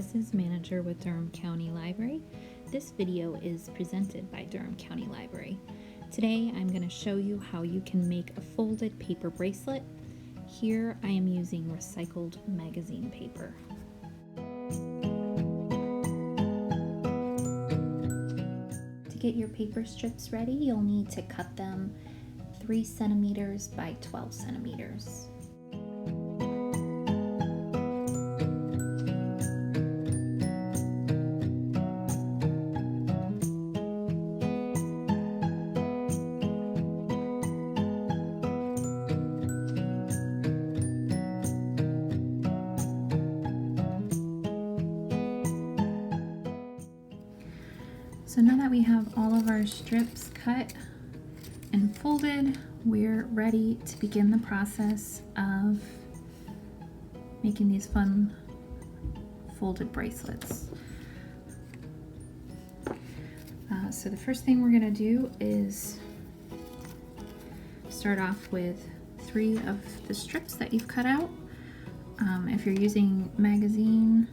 Services Manager with Durham County Library. This video is presented by Durham County Library. Today I'm going to show you how you can make a folded paper bracelet. Here I am using recycled magazine paper. To get your paper strips ready, you'll need to cut them 3 centimeters by 12 centimeters. So now that we have all of our strips cut and folded, we're ready to begin the process of making these fun folded bracelets. So the first thing we're going to do is start off with 3 of the strips that you've cut out. If you're using magazine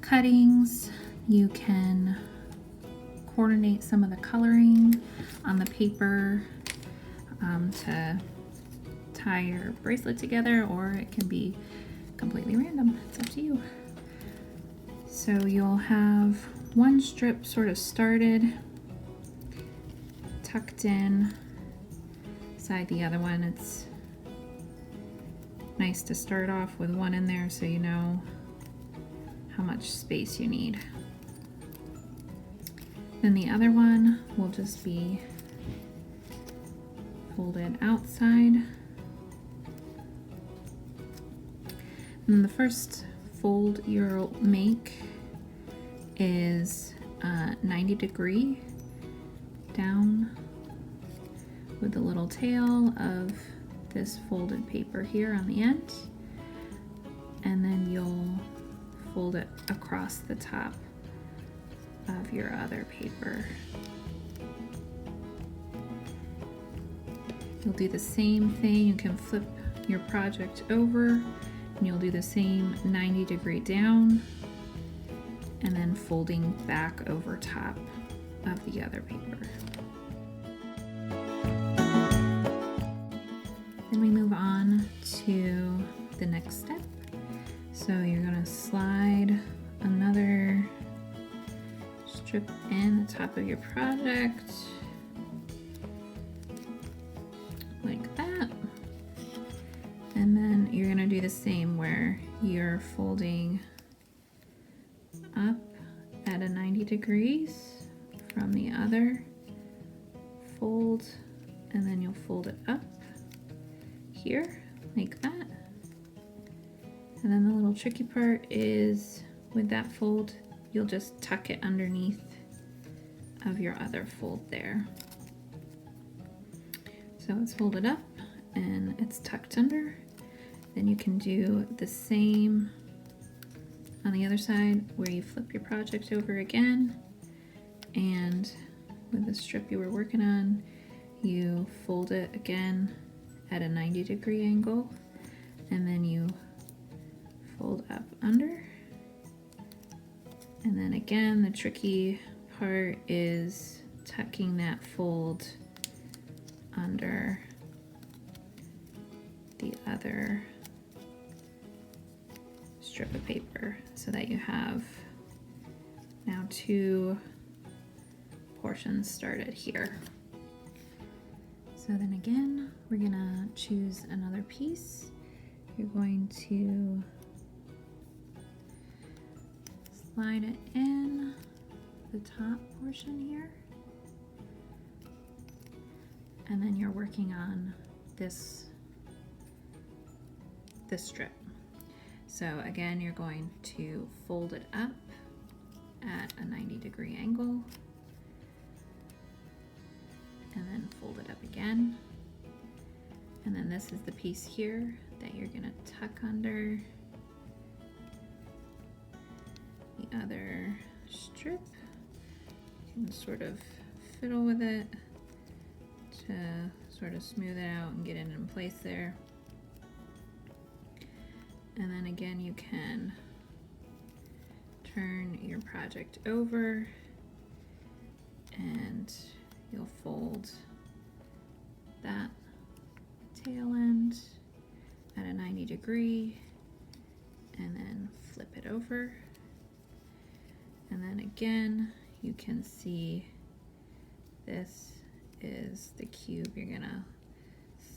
cuttings, you can coordinate some of the coloring on the paper to tie your bracelet together, or it can be completely random. It's up to you. So you'll have one strip sort of started, tucked in beside the other one. It's nice to start off with one in there so you know how much space you need. Then the other one will just be folded outside. And the first fold you'll make is 90° down with the little tail of this folded paper here on the end. And then you'll fold it across the top of your other paper. You'll do the same thing. You can flip your project over and you'll do the same 90° down and then folding back over top of the other paper. Then we move on to the next step. So you're going to slide another strip in the top of your project like that, and then you're going to do the same where you're folding up at a 90° from the other fold, and then you'll fold it up here like that. And then the little tricky part is with that fold, you'll just tuck it underneath of your other fold there. So it's folded up and it's tucked under. Then you can do the same on the other side where you flip your project over again, and with the strip you were working on, you fold it again at a 90° angle, and then you fold up under. And then again, the tricky part is tucking that fold under the other strip of paper so that you have now 2 portions started here. So then again, we're gonna choose another piece. You're going to slide it in the top portion here, and then you're working on this strip. So again, you're going to fold it up at a 90° angle, and then fold it up again. And then this is the piece here that you're gonna tuck under the other strip. You can sort of fiddle with it to sort of smooth it out and get it in place there. And then again, you can turn your project over and you'll fold that tail end at a 90 and then flip it over. And then again, you can see this is the cube you're gonna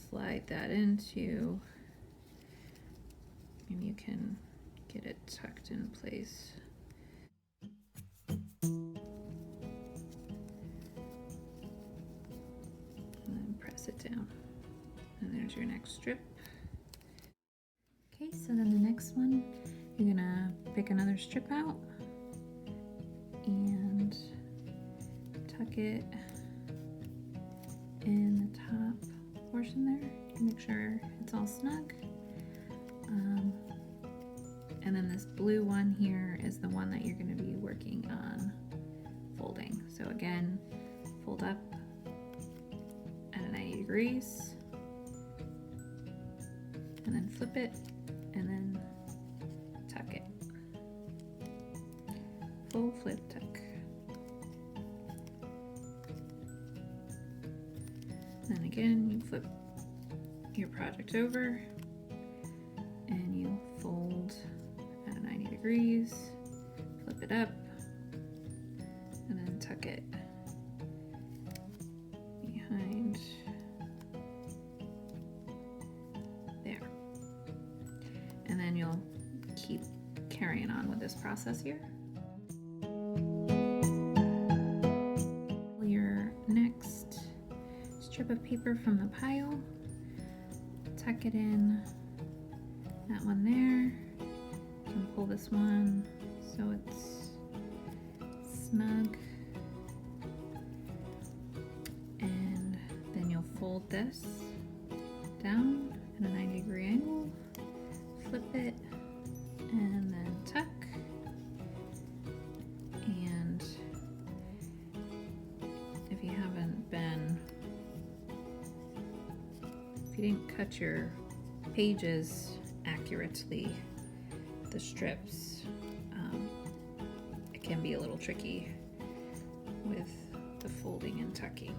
slide that into, and you can get it tucked in place. And then press it down. And there's your next strip. Okay, so then the next one, you're gonna pick another strip out and tuck it in the top portion there. Make sure it's all snug. And then this blue one here is the one that you're going to be working on folding. So again, fold up at a 90 degrees and then flip it and then tuck it. Fold, flip, tuck. Then again, you flip your project over and you fold at a 90 degrees, flip it up, and then tuck it behind there. And then you'll keep carrying on with this process here. Your next strip of paper from the pile, tuck it in that one there. You can pull this one so it's snug, and then you'll fold this down at a 90-degree angle, flip it, and then tuck. And if you didn't cut your pages accurately, the strips, it can be a little tricky with the folding and tucking.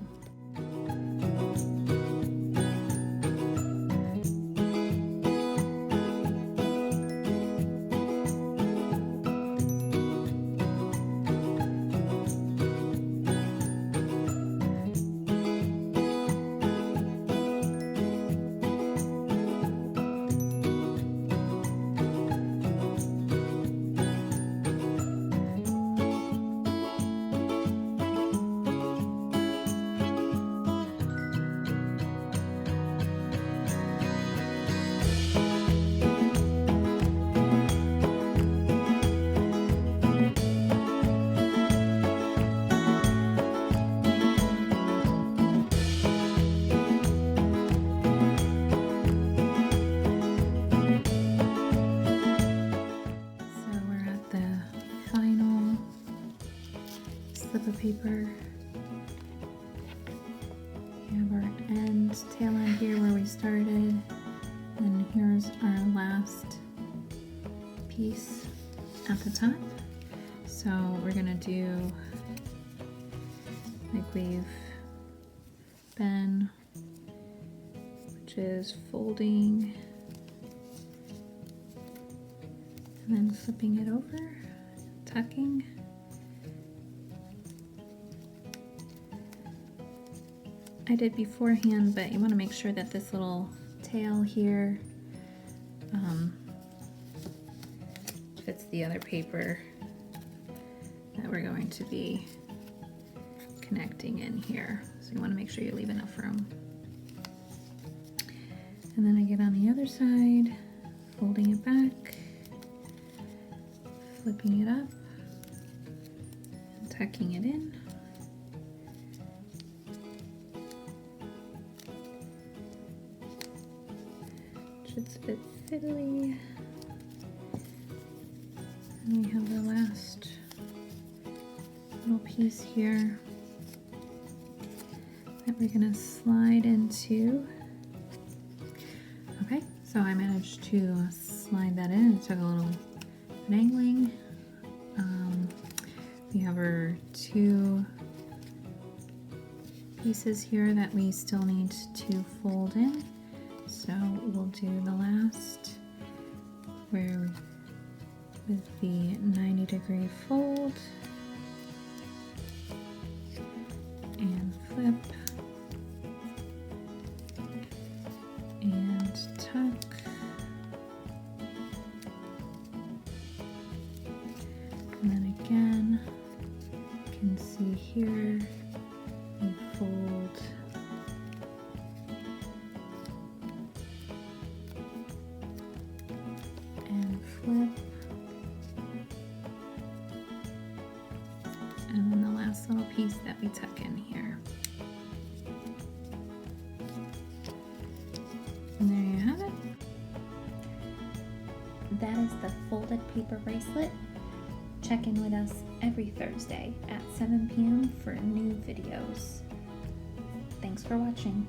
Slip of paper. We have our tail end here where we started, and here's our last piece at the top. So we're gonna do like we've been, which is folding and then flipping it over, tucking. I did beforehand, but you want to make sure that this little tail here fits the other paper that we're going to be connecting in here. So you want to make sure you leave enough room. And then I get on the other side, folding it back, flipping it up, and tucking it in. It's a bit fiddly. And we have the last little piece here that we're gonna slide into. Okay, so I managed to slide that in. It took a little finagling, have our 2 pieces here that we still need to fold in. So we'll do the last where with the 90-degree fold and flip and tuck. And then again, you can see here, you fold and flip. And then the last little piece that we tuck in here. And there you have it. That is the folded paper bracelet. Check in with us every Thursday at 7 p.m. for new videos. Thanks for watching.